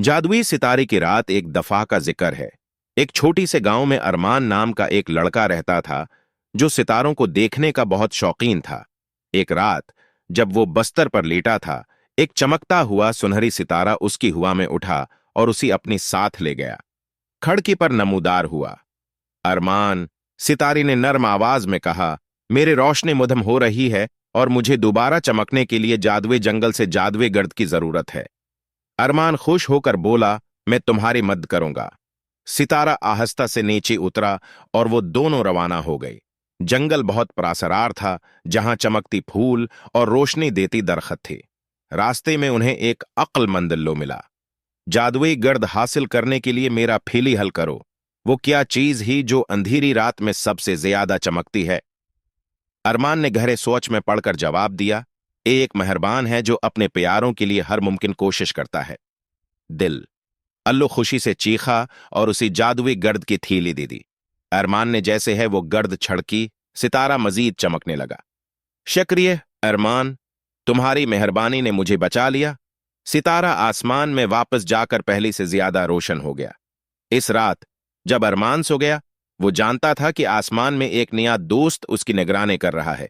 जादुई सितारे की रात एक दफा का जिक्र है। एक छोटी से गांव में अरमान नाम का एक लड़का रहता था जो सितारों को देखने का बहुत शौकीन था। एक रात जब वो बस्तर पर लेटा था, एक चमकता हुआ सुनहरी सितारा उसकी हुआ में उठा और उसी अपनी साथ ले गया। खड़की पर नमूदार हुआ। अरमान, सितारे ने नर्म आवाज में कहा, मेरे रोशनी मुधम हो रही है और मुझे दोबारा चमकने के लिए जादुई जंगल से जादुई गर्द की जरूरत है। अरमान खुश होकर बोला, मैं तुम्हारी मदद करूंगा। सितारा आहिस्ता से नीचे उतरा और वो दोनों रवाना हो गई। जंगल बहुत परासरार था, जहां चमकती फूल और रोशनी देती दरख्त थी। रास्ते में उन्हें एक अक्लमंद लो मिला। जादुई गर्द हासिल करने के लिए मेरा फीली हल करो। वो क्या चीज ही जो अंधेरी रात में सबसे ज्यादा चमकती है? अरमान ने गहरे सोच में पड़कर जवाब दिया, एक मेहरबान है जो अपने प्यारों के लिए हर मुमकिन कोशिश करता है। दिल। अल्लू खुशी से चीखा और उसी जादुई गर्द की थैली दे दी। अरमान ने जैसे है वो गर्द छड़की, सितारा मजीद चमकने लगा। शुक्रिया अरमान, तुम्हारी मेहरबानी ने मुझे बचा लिया। सितारा आसमान में वापस जाकर पहले से ज्यादा रोशन हो गया। इस रात जब अरमान सो गया, वो जानता था कि आसमान में एक नया दोस्त उसकी निगरानी कर रहा है।